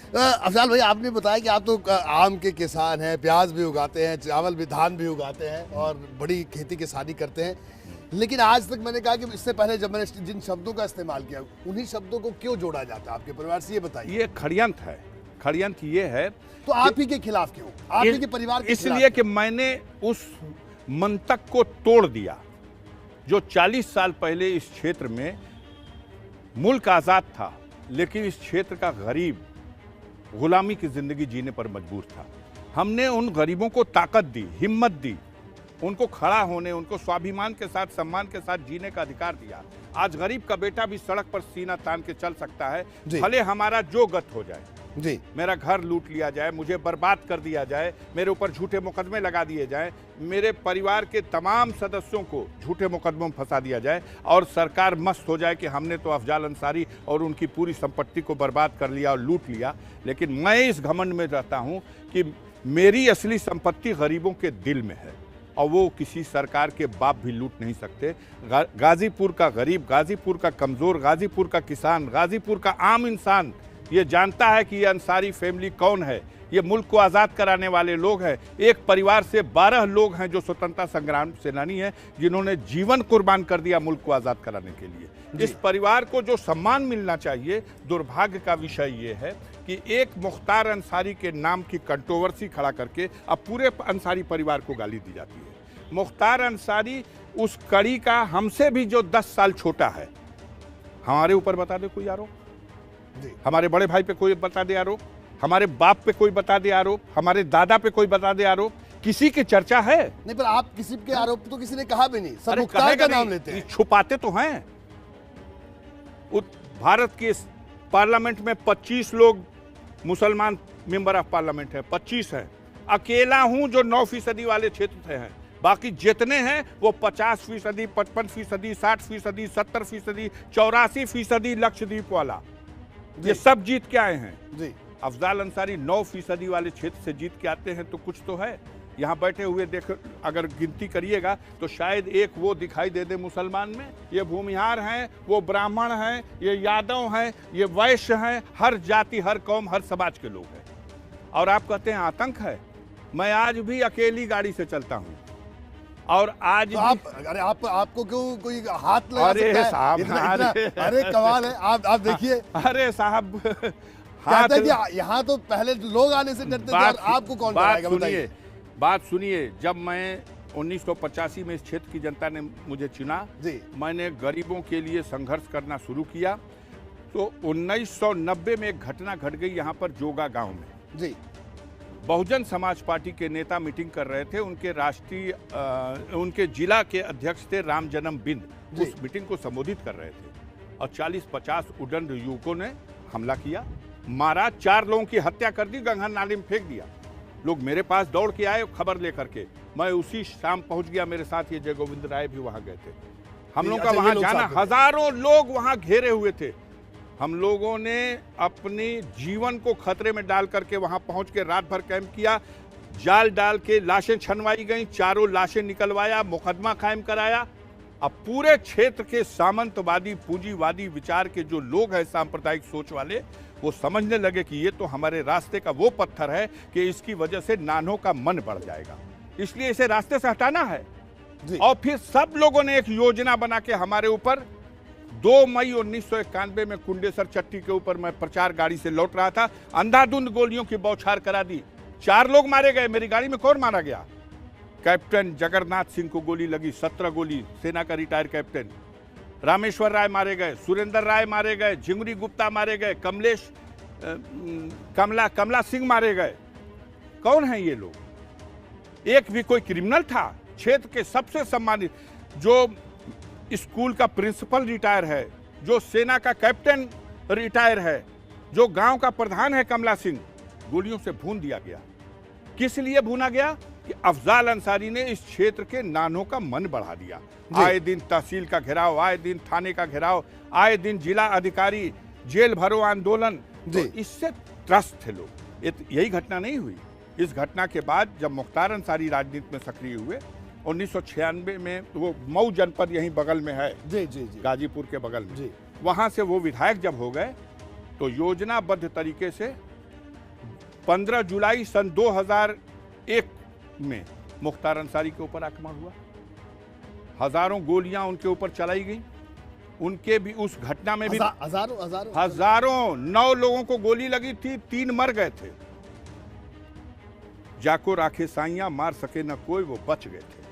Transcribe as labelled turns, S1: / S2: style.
S1: अफजाल भाई, आपने बताया कि आप तो आम के किसान हैं, प्याज भी उगाते हैं, चावल भी, धान भी उगाते हैं और बड़ी खेती किसानी करते हैं। लेकिन आज तक मैंने कहा कि इससे पहले जब मैंने जिन शब्दों का इस्तेमाल किया, उन्हीं शब्दों को क्यों जोड़ा जाता है आपके परिवार से, ये बताइए।
S2: ये षड्यंत्र है। षड्यंत्र ये है
S1: तो आप ही के खिलाफ क्यों? आप ही के परिवार के खिलाफ
S2: इसलिए कि मैंने उस मंतक को तोड़ दिया जो 40 साल पहले इस क्षेत्र में मुल्क आज़ाद था, लेकिन इस क्षेत्र का गरीब गुलामी की जिंदगी जीने पर मजबूर था। हमने उन गरीबों को ताकत दी, हिम्मत दी, उनको खड़ा होने, उनको स्वाभिमान के साथ, सम्मान के साथ जीने का अधिकार दिया। आज गरीब का बेटा भी सड़क पर सीना तान के चल सकता है, भले हमारा जो गत हो जाए जी, मेरा घर लूट लिया जाए, मुझे बर्बाद कर दिया जाए, मेरे ऊपर झूठे मुकदमे लगा दिए जाए, मेरे परिवार के तमाम सदस्यों को झूठे मुकदमों में फंसा दिया जाए और सरकार मस्त हो जाए कि हमने तो अफजाल अंसारी और उनकी पूरी संपत्ति को बर्बाद कर लिया और लूट लिया। लेकिन मैं इस घमंड में रहता हूं कि मेरी असली संपत्ति गरीबों के दिल में है और वो किसी सरकार के बाप भी लूट नहीं सकते। गाजीपुर का गरीब, गाजीपुर का कमज़ोर, गाजीपुर का किसान, गाजीपुर का आम इंसान ये जानता है कि ये अंसारी फैमिली कौन है। ये मुल्क को आज़ाद कराने वाले लोग हैं। एक परिवार से 12 लोग हैं जो स्वतंत्रता संग्राम सेनानी हैं, जिन्होंने जीवन कुर्बान कर दिया मुल्क को आज़ाद कराने के लिए। इस परिवार को जो सम्मान मिलना चाहिए, दुर्भाग्य का विषय ये है कि एक मुख्तार अंसारी के नाम की कंट्रोवर्सी खड़ा करके अब पूरे अंसारी परिवार को गाली दी जाती है। मुख्तार अंसारी उस कड़ी का हमसे भी जो 10 साल छोटा है, हमारे ऊपर बता दे कोई आरोप, हमारे बड़े भाई पे कोई बता दे आरोप, हमारे बाप पे कोई बता दे आरोप, हमारे दादा पे कोई बता दे आरोप, किसी की चर्चा है
S1: नहीं। पर आप किसी के आरोप तो किसी ने कहा भी नहीं, सब मुख्तार का नाम लेते हैं।
S2: छुपाते तो हैं। भारत के पार्लियामेंट में 25 लोग मुसलमान मेंबर ऑफ पार्लियामेंट है, 25 है। अकेला हूं जो 9% वाले क्षेत्र से हैं, बाकी जितने हैं वो 50%, 55%, 60%, 70%, 84% लक्षद्वीप वाला, ये सब जीत के आए हैं जी। अफजाल अंसारी 9% वाले क्षेत्र से जीत के आते हैं तो कुछ तो है। यहाँ बैठे हुए देख, अगर गिनती करिएगा तो शायद एक वो दिखाई दे दे मुसलमान में। ये भूमिहार हैं, वो ब्राह्मण हैं, ये यादव हैं, ये वैश्य हैं, हर जाति, हर कौम, हर समाज के लोग हैं। और आप कहते हैं आतंक है। मैं आज भी अकेली गाड़ी से चलता हूँ और आज
S1: तो आपको क्यों कोई हाथ लगा
S2: अरे
S1: सकता है?
S2: साहब,
S1: अरे कमाल है। आप देखिए,
S2: अरे साहब,
S1: यहाँ तो पहले लोग आने से डरते थे और आपको कौन डराएगा? बताइए।
S2: बात सुनिए, जब मैं 1985 में इस क्षेत्र की जनता ने मुझे चुना जी, मैंने गरीबों के लिए संघर्ष करना शुरू किया। तो 1990 में एक घटना घट गई यहाँ पर जोगा गांव में जी। बहुजन समाज पार्टी के नेता मीटिंग कर रहे थे, उनके राष्ट्रीय उनके जिला के अध्यक्ष थे राम जन्म बिंद, उस मीटिंग को संबोधित कर रहे थे और 40-50 उदंड युवकों ने हमला किया, मारा, 4 लोगों की हत्या कर दी, गंगा नाली में फेंक दिया। लोग मेरे पास दौड़ के आए खबर लेकर के, मैं उसी शाम पहुंच गया, मेरे साथ ये जय गोविंद राय भी वहां गए थे। हम लोगों का वहां जाना, हजारों लोग वहां घेरे हुए थे। हम लोगों ने अपने जीवन को खतरे में डाल करके वहां पहुंच के रात भर कैंप किया, जाल डाल के लाशें छनवाई गई, 4 लाशें निकलवाया, मुकदमा कायम कराया। अब पूरे क्षेत्र के सामंतवादी, पूंजीवादी विचार के जो लोग हैं, सांप्रदायिक सोच वाले, वो समझने लगे कि ये तो हमारे रास्ते का वो पत्थर है कि इसकी वजह से नानों का मन बढ़ जाएगा, इसलिए इसे रास्ते से हटाना है। और फिर सब लोगों ने एक योजना बना के हमारे ऊपर 2 मई 1991 में कुंडेसर चट्टी के ऊपर मैं प्रचार गाड़ी से लौट रहा था, अंधाधुंध गोलियों की बौछार करा दी, 4 लोग मारे गए। मेरी गाड़ी में कौन मारा गया? कैप्टन जगन्नाथ सिंह को गोली लगी, 17 गोली, सेना का रिटायर्ड कैप्टन। रामेश्वर राय मारे गए, सुरेंद्र राय मारे गए, झिंगुरी गुप्ता मारे गए, कमला सिंह मारे गए। कौन है ये लोग? एक भी कोई क्रिमिनल था? क्षेत्र के सबसे सम्मानित, जो स्कूल का प्रिंसिपल रिटायर है, जो सेना का कैप्टन रिटायर है, जो गांव का प्रधान है कमला सिंह, गोलियों से भून दिया गया। किस लिए भूना गया? कि अफजाल अंसारी ने इस क्षेत्र के नानों का मन बढ़ा दिया। आए दिन तहसील का घेराव, आए दिन थाने का घेराव, आए दिन जिला अधिकारी, जेल भरो आंदोलन। तो इससे त्रस्त थे लोग। यही घटना नहीं हुई। इस घटना के बाद जब मुख्तार अंसारी राजनीति में सक्रिय हुए 1996 में, वो मऊ जनपद यहीं बगल में है जी, गाजीपुर के बगल में, वहां से वो विधायक जब हो गए तो योजनाबद्ध तरीके से 15 जुलाई सन 2001 में मुख्तार अंसारी के ऊपर आक्रमण हुआ, हजारों गोलियां उनके ऊपर चलाई गई। उनके भी उस घटना में भी हजारों 9 लोगों को गोली लगी थी, 3 मर गए थे। जाको राखे साइयां मार सके न कोई, वो बच गए थे।